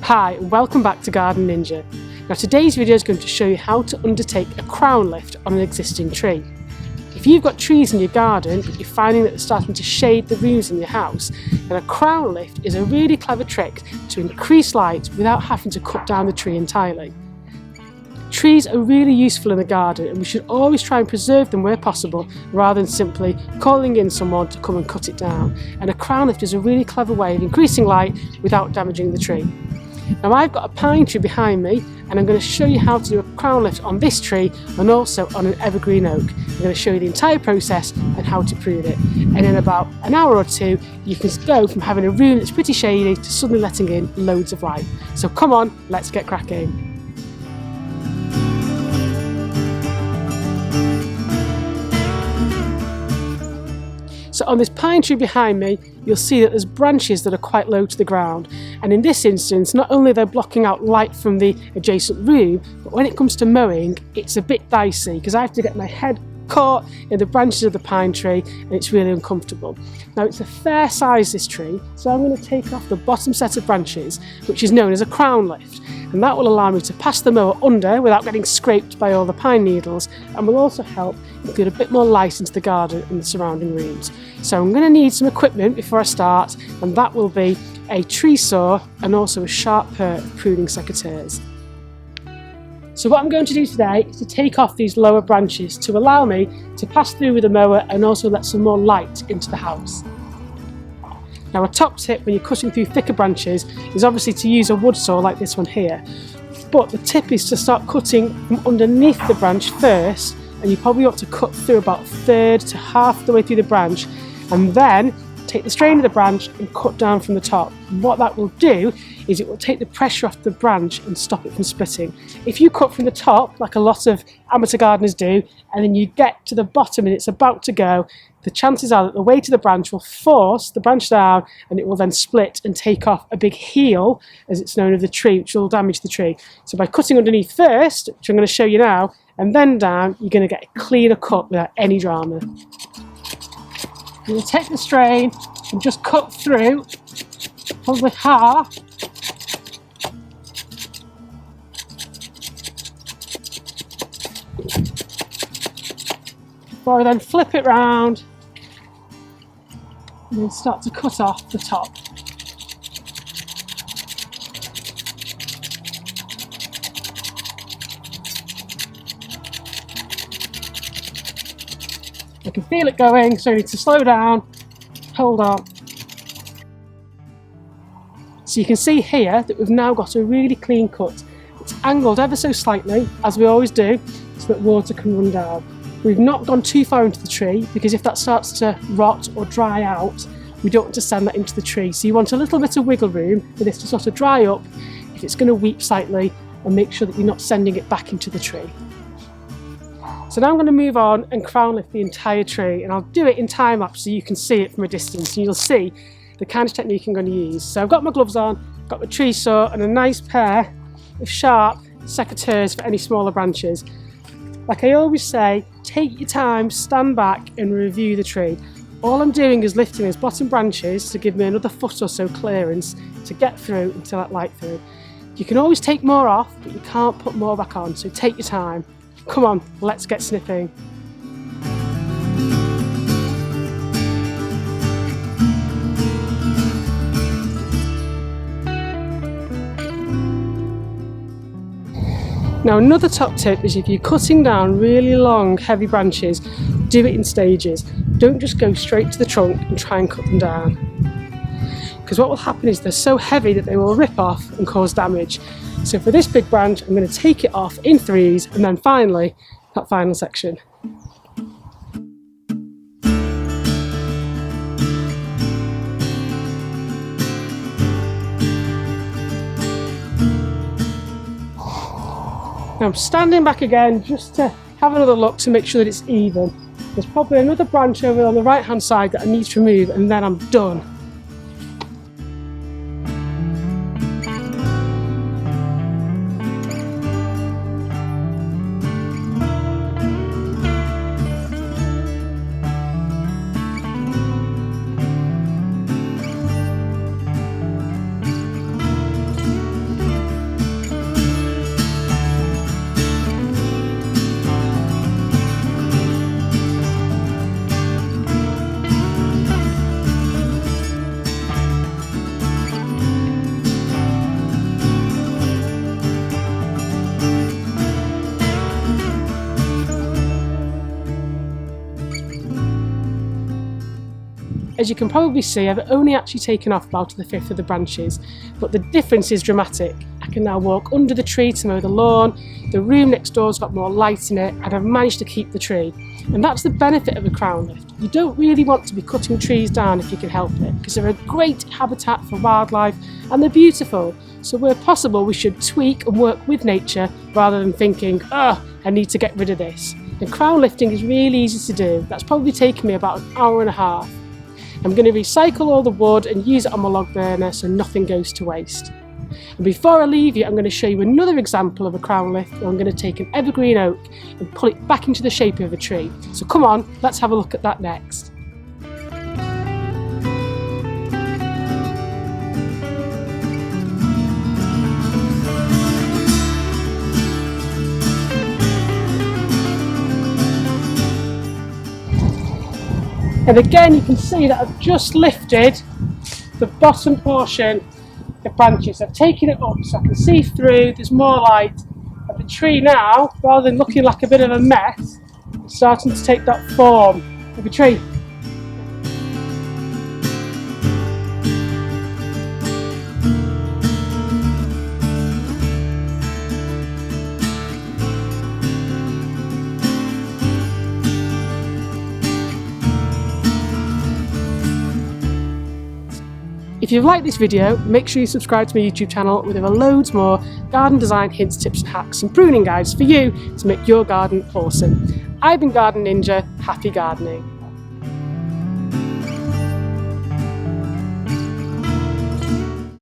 Hi and welcome back to Garden Ninja. Now today's video is going to show you how to undertake a crown lift on an existing tree. If you've got trees in your garden and you're finding that they're starting to shade the rooms in your house, then a crown lift is a really clever trick to increase light without having to cut down the tree entirely. Trees are really useful in the garden and we should always try and preserve them where possible rather than simply calling in someone to come and cut it down. And a crown lift is a really clever way of increasing light without damaging the tree. Now I've got a pine tree behind me and I'm going to show you how to do a crown lift on this tree and also on an evergreen oak. I'm going to show you the entire process and how to prune it. And in about an hour or two you can go from having a room that's pretty shady to suddenly letting in loads of light. So come on, let's get cracking. So on this pine tree behind me, you'll see that there's branches that are quite low to the ground. And in this instance, not only they're blocking out light from the adjacent room, but when it comes to mowing, it's a bit dicey because I have to get my head caught in the branches of the pine tree and it's really uncomfortable. Now it's a fair size, this tree, so I'm going to take off the bottom set of branches, which is known as a crown lift. And that will allow me to pass the mower under without getting scraped by all the pine needles, and will also help get a bit more light into the garden and the surrounding rooms. So I'm going to need some equipment before I start, and that will be a tree saw and also a sharp pair of pruning secateurs. So what I'm going to do today is to take off these lower branches to allow me to pass through with the mower and also let some more light into the house. Now a top tip when you're cutting through thicker branches is obviously to use a wood saw like this one here, but the tip is to start cutting from underneath the branch first, and you probably ought to cut through about a third to half the way through the branch and then take the strain of the branch and cut down from the top. And what that will do is it will take the pressure off the branch and stop it from splitting. If you cut from the top, like a lot of amateur gardeners do, and then you get to the bottom and it's about to go, the chances are that the weight of the branch will force the branch down and it will then split and take off a big heel, as it's known, of the tree, which will damage the tree. So by cutting underneath first, which I'm going to show you now, and then down, you're going to get a cleaner cut without any drama. You'll take the strain and just cut through probably half. Before I then flip it round and then start to cut off the top. I can feel it going, so I need to slow down, hold on. So you can see here that we've now got a really clean cut. It's angled ever so slightly, as we always do, so that water can run down. We've not gone too far into the tree, because if that starts to rot or dry out, we don't want to send that into the tree. So you want a little bit of wiggle room for this to sort of dry up if it's going to weep slightly, and make sure that you're not sending it back into the tree. So now I'm going to move on and crown lift the entire tree, and I'll do it in time lapse so you can see it from a distance and you'll see the kind of technique I'm going to use. So I've got my gloves on, got my tree saw and a nice pair of sharp secateurs for any smaller branches. Like I always say, take your time, stand back and review the tree. All I'm doing is lifting those bottom branches to give me another foot or so clearance to get through and to let light through. You can always take more off, but you can't put more back on, so take your time. Come on, let's get snipping. Now another top tip is if you're cutting down really long, heavy branches, do it in stages. Don't just go straight to the trunk and try and cut them down. Because what will happen is they're so heavy that they will rip off and cause damage. So for this big branch, I'm going to take it off in threes and then finally, that final section. Now I'm standing back again just to have another look to make sure that it's even. There's probably another branch over on the right hand side that I need to remove and then I'm done. as you can probably see, I've only actually taken off about a fifth of the branches, but the difference is dramatic. I can now walk under the tree to mow the lawn, the room next door's got more light in it, and I've managed to keep the tree. And that's the benefit of a crown lift. You don't really want to be cutting trees down if you can help it, because they're a great habitat for wildlife and they're beautiful. So where possible, we should tweak and work with nature rather than thinking, oh, I need to get rid of this. And crown lifting is really easy to do. That's probably taken me about an hour and a half. I'm going to recycle all the wood and use it on my log burner so nothing goes to waste. And before I leave you, I'm going to show you another example of a crown lift where I'm going to take an evergreen oak and pull it back into the shape of a tree. So come on, let's have a look at that next. And again, you can see that I've just lifted the bottom portion of branches. I've taken it up so I can see through, there's more light. And the tree now, rather than looking like a bit of a mess, is starting to take that form of a tree. If you've liked this video, make sure you subscribe to my YouTube channel where there are loads more garden design hints, tips and hacks and pruning guides for you to make your garden awesome. I've been Garden Ninja, happy gardening.